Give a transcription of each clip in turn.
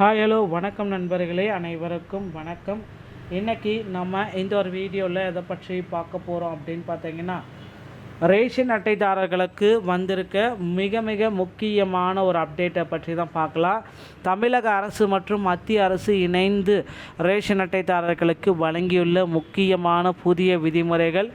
Hi hello வணக்கம் நண்பர்களே, அனைவருக்கும் வணக்கம். இன்றைக்கி நம்ம இந்த ஒரு வீடியோவில் எதை பற்றி பார்க்க போகிறோம் அப்படின்னு பார்த்தீங்கன்னா, ரேஷன் அட்டைதாரர்களுக்கு வந்திருக்க மிக மிக முக்கியமான ஒரு அப்டேட்டை பற்றி தான் பார்க்கலாம். தமிழக அரசு மற்றும் மத்திய அரசு இணைந்து ரேஷன் அட்டைதாரர்களுக்கு வழங்கியுள்ள முக்கியமான புதிய விதிமுறைகள்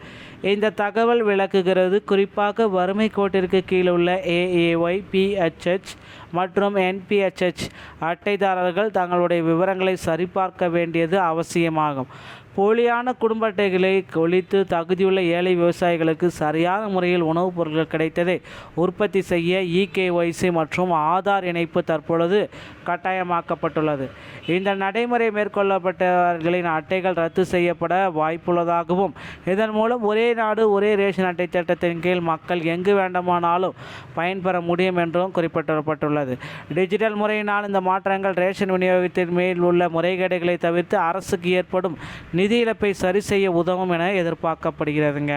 இந்த தகவல் விளக்குகிறது. குறிப்பாக வறுமை கோட்டிற்கு கீழே உள்ள ஏஏஒய், பிஹெச்ஹெச் மற்றும் என்பிஹெச்ஹெச் அட்டைதாரர்கள் தங்களுடைய விவரங்களை சரிபார்க்க வேண்டியது அவசியமாகும். போலியான குடும்ப அட்டைகளை ஒழித்து தகுதியுள்ள ஏழை விவசாயிகளுக்கு சரியான முறையில் உணவுப் பொருட்கள் கிடைத்ததை உற்பத்தி செய்ய இகேஒய்சி மற்றும் ஆதார் இணைப்பு தற்பொழுது கட்டாயமாக்கப்பட்டுள்ளது. இந்த நடைமுறை மேற்கொள்ளப்பட்டவர்களின் அட்டைகள் ரத்து செய்யப்பட வாய்ப்புள்ளதாகவும், இதன் மூலம் ஒரே நாடு ஒரே ரேஷன் அட்டை திட்டத்தின் கீழ் மக்கள் எங்கு வேண்டுமானாலும் பயன்பெற முடியும் என்றும் குறிப்பிடப்பட்டுள்ளது. டிஜிட்டல் முறையினால் இந்த மாற்றங்கள் ரேஷன் விநியோகத்தின் மேல் உள்ள முறைகேடுகளை தவிர்த்து அரசுக்கு ஏற்படும் நிதி இழப்பை சரி செய்ய உதவும் என எதிர்பார்க்கப்படுகிறதுங்க.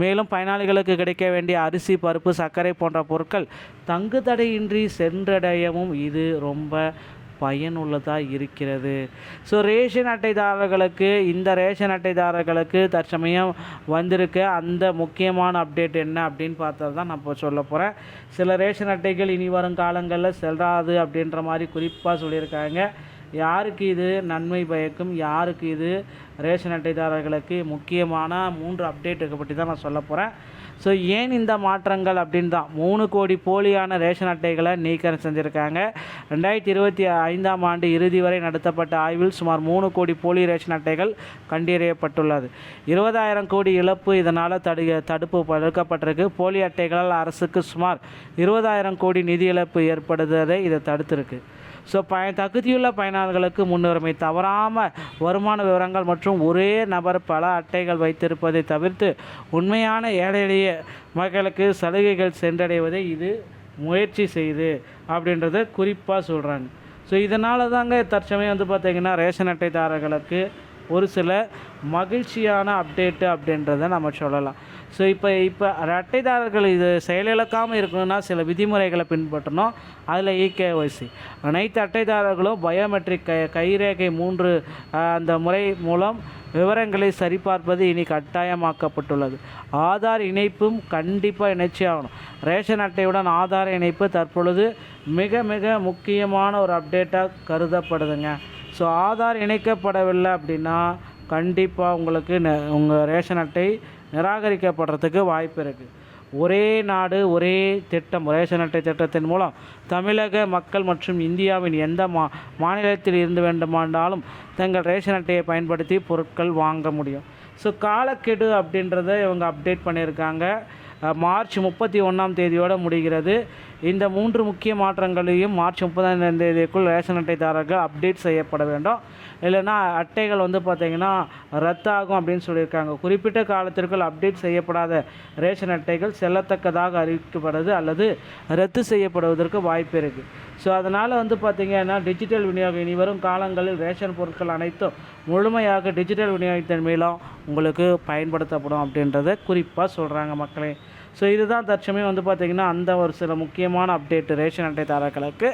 மேலும் பயனாளிகளுக்கு கிடைக்க வேண்டிய அரிசி, பருப்பு, சர்க்கரை போன்ற பொருட்கள் தங்கு தடையின்றி சென்றடையவும் இது ரொம்ப பயனுள்ளதாக இருக்கிறது. ஸோ ரேஷன் அட்டைதாரர்களுக்கு இந்த ரேஷன் அட்டைதாரர்களுக்கு தற்சமயம் வந்திருக்க அந்த முக்கியமான அப்டேட் என்ன அப்படின்னு பார்த்தா தான் நான் இப்போ சொல்ல போகிறேன். சில ரேஷன் அட்டைகள் இனி வரும் காலங்களில் செல்லாது அப்படின்ற மாதிரி குறிப்பாக சொல்லியிருக்காங்க. யாருக்கு இது நன்மை பயக்கும், யாருக்கு இது ரேஷன் அட்டைதாரர்களுக்கு முக்கியமான 3 அப்டேட்டுக்கு பற்றி தான் நான் சொல்ல போகிறேன். ஸோ ஏன் இந்த மாற்றங்கள் அப்படின்னு தான் 3 கோடி போலியான ரேஷன் அட்டைகளை நீக்கம் செஞ்சுருக்காங்க. 2025ஆம் ஆண்டு இறுதி வரை நடத்தப்பட்ட ஆய்வில் சுமார் 3 கோடி போலி ரேஷன் அட்டைகள் கண்டறியப்பட்டுள்ளது. 20,000 கோடி இழப்பு இதனால் தடுப்பு தடுக்கப்பட்டிருக்கு. போலி அட்டைகளால் அரசுக்கு சுமார் 20,000 கோடி நிதி இழப்பு ஏற்படுவதை இதை தடுத்திருக்கு. ஸோ தகுதியுள்ள பயனாளர்களுக்கு முன்னுரிமை, தவறாமல் வருமான விவரங்கள் மற்றும் ஒரே நபர் பல அட்டைகள் வைத்திருப்பதை தவிர்த்து உண்மையான ஏழை எளிய மக்களுக்கு சலுகைகள் சென்றடைவதை இது முயற்சி செய்து அப்படின்றத குறிப்பாக சொல்கிறாங்க. ஸோ இதனால தாங்க தற்சமயம் பார்த்திங்கன்னா ரேஷன் அட்டைதாரர்களுக்கு ஒரு சில மகிழ்ச்சியான அப்டேட்டு அப்படின்றத நம்ம சொல்லலாம். ஸோ இப்போ அட்டைதாரர்கள் இது செயலிழக்காமல் இருக்கணும்னா சில விதிமுறைகளை பின்பற்றணும். அதில் இகேஒய்சி அனைத்து அட்டைதாரர்களும் பயோமெட்ரிக் கைரேகை 3 அந்த முறை மூலம் விவரங்களை சரிபார்ப்பது இனி கட்டாயமாக்கப்பட்டுள்ளது. ஆதார் இணைப்பும் கண்டிப்பாக இணைச்சி ஆகணும். ரேஷன் அட்டையுடன் ஆதார் இணைப்பு தற்பொழுது மிக மிக முக்கியமான ஒரு அப்டேட்டாக கருதப்படுதுங்க. ஸோ ஆதார் இணைக்கப்படவில்லை அப்படின்னா கண்டிப்பாக உங்களுக்கு உங்கள் ரேஷன் அட்டை நிராகரிக்கப்படுறதுக்கு வாய்ப்பு இருக்குது. ஒரே நாடு ஒரே திட்டம் ரேஷன் அட்டை திட்டத்தின் மூலம் தமிழக மக்கள் மற்றும் இந்தியாவின் எந்த மாநிலத்தில் இருந்து வேண்டுமானாலும் தங்கள் ரேஷன் அட்டையை பயன்படுத்தி பொருட்கள் வாங்க முடியும். ஸோ காலக்கெடு அப்படின்றத இவங்க அப்டேட் பண்ணியிருக்காங்க. மார்ச் 31ஆம் தேதியோடு முடிகிறது. இந்த 3 முக்கிய மாற்றங்களையும் மார்ச் 30ஆம் தேதிக்குள் ரேஷன் அட்டைதாரர்கள் அப்டேட் செய்யப்பட வேண்டும். இல்லைன்னா அட்டைகள் பார்த்திங்கன்னா ரத்தாகும் அப்படின்னு சொல்லியிருக்காங்க. குறிப்பிட்ட காலத்திற்குள் அப்டேட் செய்யப்படாத ரேஷன் அட்டைகள் செல்லத்தக்கதாக அறிவிக்கப்படுது அல்லது ரத்து செய்யப்படுவதற்கு வாய்ப்பு இருக்குது. ஸோ அதனால் பார்த்திங்கன்னா டிஜிட்டல் விநியோகம் இனி வரும் காலங்களில் ரேஷன் பொருட்கள் அனைத்தும் முழுமையாக டிஜிட்டல் விநியோகத்தின் மூலம் உங்களுக்கு பயன்படுத்தப்படும் அப்படின்றத குறிப்பாக சொல்கிறாங்க மக்களே. ஸோ இதுதான் தற்சமயம் பார்த்திங்கன்னா அந்த ஒரு சில முக்கியமான அப்டேட்டு ரேஷன் அட்டைதாரர்களுக்கு.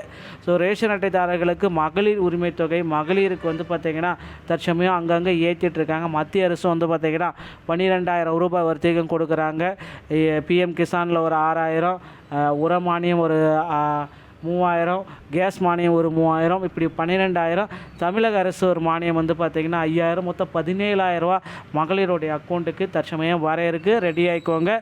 ஸோ ரேஷன் அட்டைதாரர்களுக்கு மகளிர் உரிமை தொகை மகளிருக்கு பார்த்திங்கன்னா தற்சமயம் அங்கங்கே ஏற்றிட்டுருக்காங்க. மத்திய அரசு பார்த்திங்கன்னா 12,000 ரூபாய் வர்த்தகம் கொடுக்குறாங்க. பிஎம் கிசானில் ஒரு 6,000, உர மானியம் ஒரு 3,000, கேஸ் மானியம் ஒரு 3,000, இப்படி 12,000. தமிழக அரசு ஒரு மானியம் பார்த்திங்கன்னா 5,000, மொத்தம் 17,000 ரூபா மகளிருடைய அக்கௌண்ட்டுக்கு தற்சமயம் வர இருக்குது. ரெடி ஆகிக்கோங்க.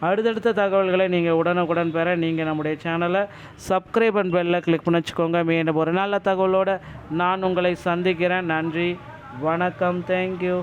அடுத்தடுத்த தகவல்களை நீங்கள் உடனுக்குடன் பெற நீங்கள் நம்முடைய சேனலை சப்ஸ்கிரைப் அண்ட் பெல்லை கிளிக் பண்ணி வச்சுக்கோங்க. மீண்டும் ஒரு நல்ல தகவலோடு நான் உங்களை சந்திக்கிறேன். நன்றி, வணக்கம், தேங்க்யூ.